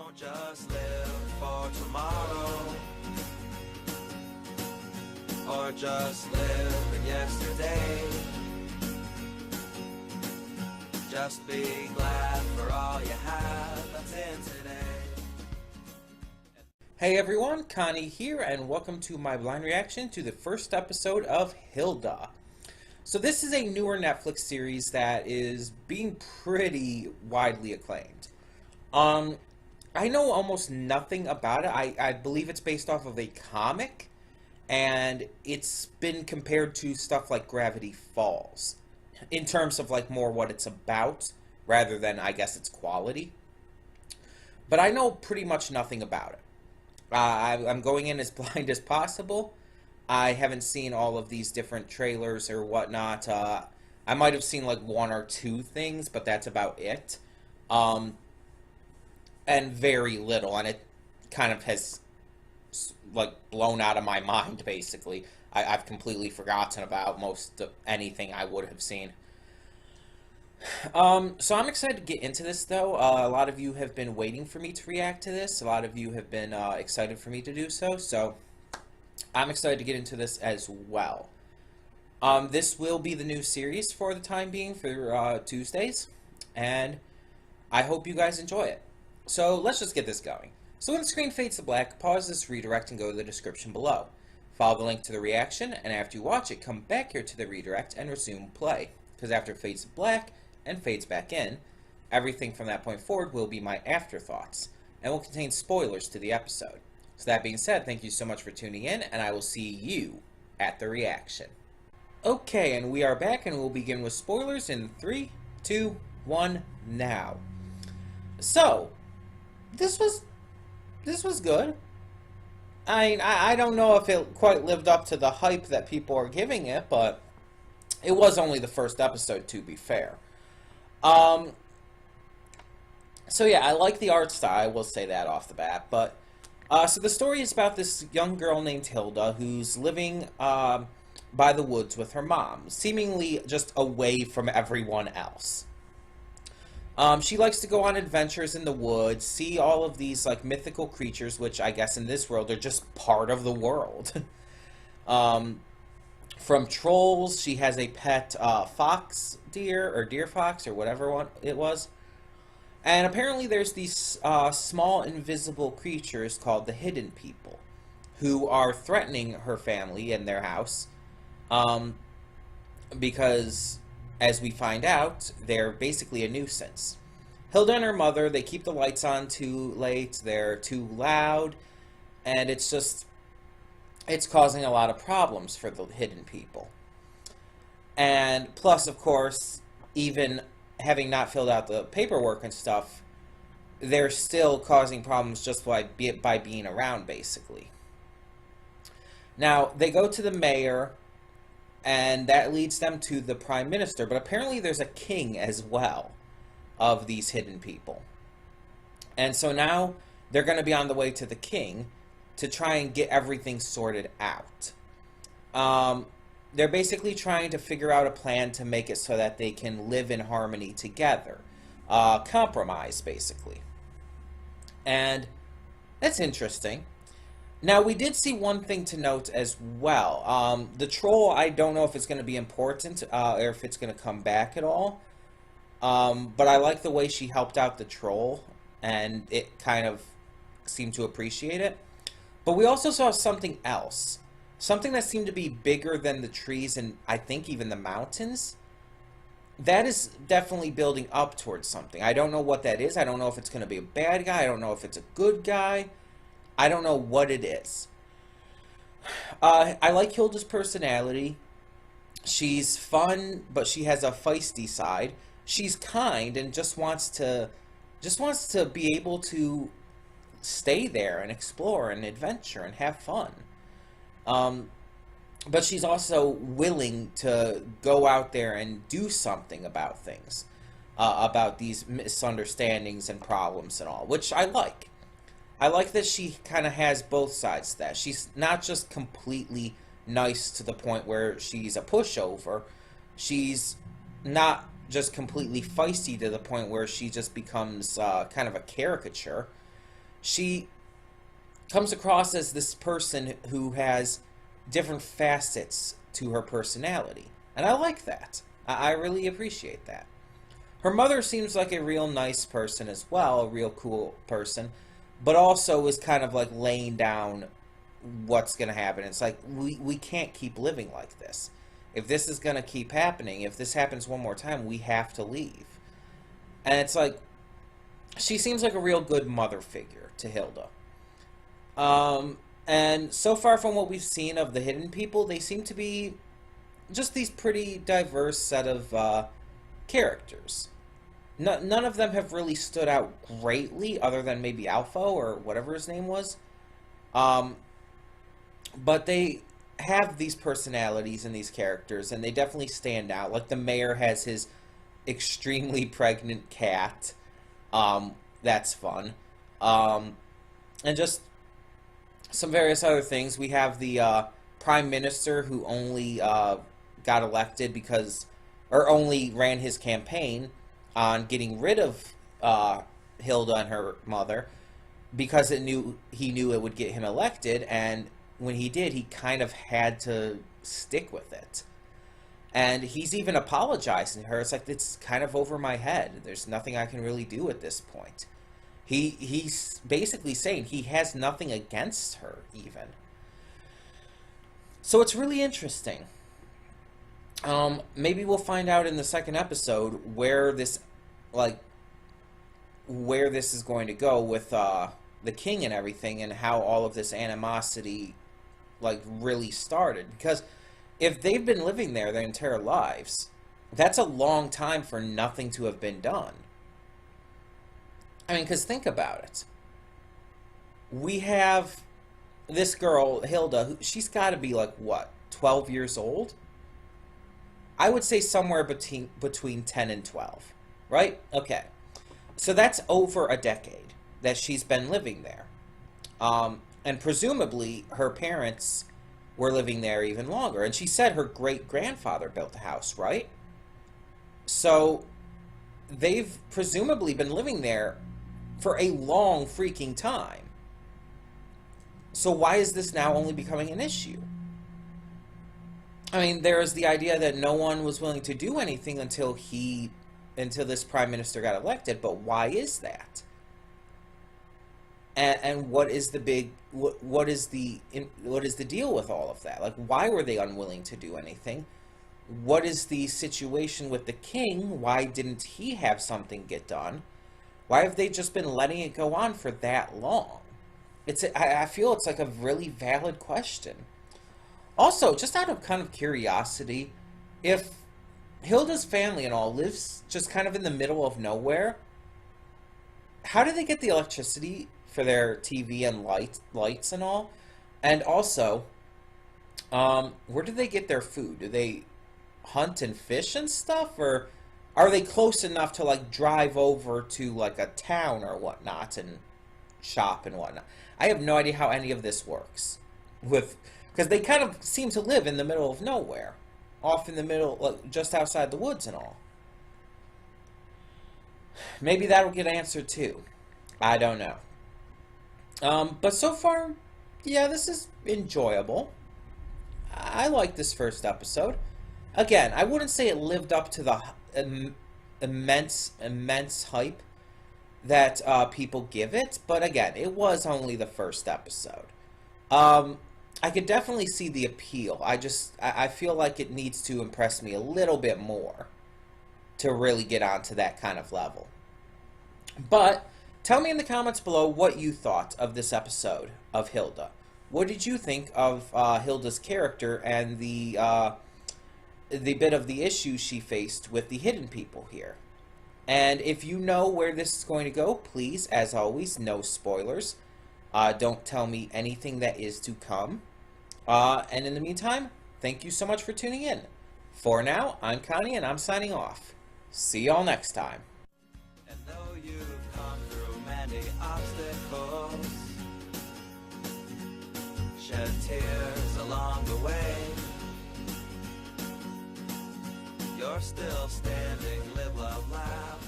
Don't just live for tomorrow, or just live in yesterday. Just be glad for all you have that's in today. Hey everyone, Connie here, and welcome to my blind reaction to the first episode of Hilda. So this is a newer Netflix series that is being pretty widely acclaimed. I know almost nothing about it. I believe it's based off of a comic, and it's been compared to stuff like Gravity Falls, in terms of like more what it's about, rather than, I guess, its quality. But I know pretty much nothing about it. I'm going in as blind as possible. I haven't seen all of these different trailers or whatnot. I might have seen like one or two things, but that's about it. And very little, and it kind of has like blown out of my mind, basically. I've completely forgotten about most of anything I would have seen. So I'm excited to get into this, though. A lot of you have been waiting for me to react to this. A lot of you have been excited for me to do so. So I'm excited to get into this as well. This will be the new series for the time being for Tuesdays. And I hope you guys enjoy it. So let's just get this going. So when the screen fades to black, pause this redirect and go to the description below. Follow the link to the reaction, and after you watch it, come back here to the redirect and resume play. Because after it fades to black and fades back in, everything from that point forward will be my afterthoughts, and will contain spoilers to the episode. So that being said, thank you so much for tuning in, and I will see you at the reaction. Okay, and we are back, and we'll begin with spoilers in 3, 2, 1, now. So, this was good. I don't know if it quite lived up to the hype that people are giving it, but it was only the first episode, to be fair. So yeah, I like the art style, I will say that off the bat, but, so the story is about this young girl named Hilda, who's living, by the woods with her mom, seemingly just away from everyone else. She likes to go on adventures in the woods, see all of these, like, mythical creatures, which I guess in this world are just part of the world. From trolls, she has a pet, fox deer, or deer fox, or whatever one it was. And apparently there's these, small invisible creatures called the Hidden People, who are threatening her family and their house, because, as we find out, they're basically a nuisance. Hilda and her mother, they keep the lights on too late, they're too loud, and it's causing a lot of problems for the Hidden People. And plus, of course, even having not filled out the paperwork and stuff, they're still causing problems just by being around, basically. Now, they go to the mayor, and that leads them to the Prime Minister. But apparently there's a king as well of these Hidden People. And so now they're going to be on the way to the king to try and get everything sorted out. They're basically trying to figure out a plan to make it so that they can live in harmony together. Compromise, basically. And that's interesting. Now, we did see one thing to note as well. The troll, I don't know if it's going to be important, or if it's going to come back at all. But I like the way she helped out the troll, and it kind of seemed to appreciate it. But we also saw something else. Something that seemed to be bigger than the trees and I think even the mountains. That is definitely building up towards something. I don't know what that is. I don't know if it's going to be a bad guy. I don't know if it's a good guy. I don't know what it is. I like Hilda's personality. She's fun, but she has a feisty side. She's kind and just wants to be able to stay there and explore and adventure and have fun. But she's also willing to go out there and do something about things, about these misunderstandings and problems and all, which I like. I like that she kind of has both sides to that. She's not just completely nice to the point where she's a pushover. She's not just completely feisty to the point where she just becomes kind of a caricature. she comes across as this person who has different facets to her personality. And I like that. I really appreciate that. Her mother seems like a real nice person as well, a real cool person, but also is kind of like laying down what's going to happen. It's like, we can't keep living like this. If this is going to keep happening, if this happens one more time, we have to leave. And it's like, she seems like a real good mother figure to Hilda. And so far from what we've seen of the hidden people, they seem to be just these pretty diverse set of characters. None of them have really stood out greatly, other than maybe Alpha or whatever his name was. But they have these personalities and these characters, and they definitely stand out. Like the mayor has his extremely pregnant cat. That's fun. And just some various other things. We have the prime minister who only got elected because, or only ran his campaign on getting rid of Hilda and her mother because he knew it would get him elected, and when he did, he kind of had to stick with it. And he's even apologizing to her. It's like, it's kind of over my head. There's nothing I can really do at this point. He's basically saying he has nothing against her, even. So it's really interesting. Maybe we'll find out in the second episode where this is going to go with the king and everything, and how all of this animosity really started. Because if they've been living there their entire lives, that's a long time for nothing to have been done. I mean, because think about it. We have this girl, Hilda, she's got to be 12 years old? I would say somewhere between 10 and 12, right? Okay. So that's over a decade that she's been living there. And presumably her parents were living there even longer. And she said her great-grandfather built the house, right? So they've presumably been living there for a long freaking time. So why is this now only becoming an issue? I mean, there is the idea that no one was willing to do anything until this prime minister got elected, but why is that? And what is the deal with all of that? Why were they unwilling to do anything? What is the situation with the king? Why didn't he have something get done? Why have they just been letting it go on for that long? I feel it's a really valid question. Also, just out of kind of curiosity, if Hilda's family and all lives just kind of in the middle of nowhere, how do they get the electricity for their TV and lights and all? And also, where do they get their food? Do they hunt and fish and stuff? Or are they close enough to drive over to a town or whatnot and shop and whatnot? I have no idea how any of this works. Because they kind of seem to live in the middle of nowhere. Off in the middle, just outside the woods and all. Maybe that'll get answered too. I don't know. But so far, yeah, this is enjoyable. I like this first episode. Again, I wouldn't say it lived up to the immense hype that people give it, but again, it was only the first episode. I could definitely see the appeal. I feel like it needs to impress me a little bit more to really get onto that kind of level. But tell me in the comments below what you thought of this episode of Hilda. What did you think of Hilda's character and the bit of the issue she faced with the hidden people here? And if you know where this is going to go, please, as always, no spoilers. Don't tell me anything that is to come. And in the meantime, thank you so much for tuning in. For now, I'm Connie, and I'm signing off. See y'all next time. And though you've come through many obstacles, shed tears along the way, you're still standing, live, love, laugh.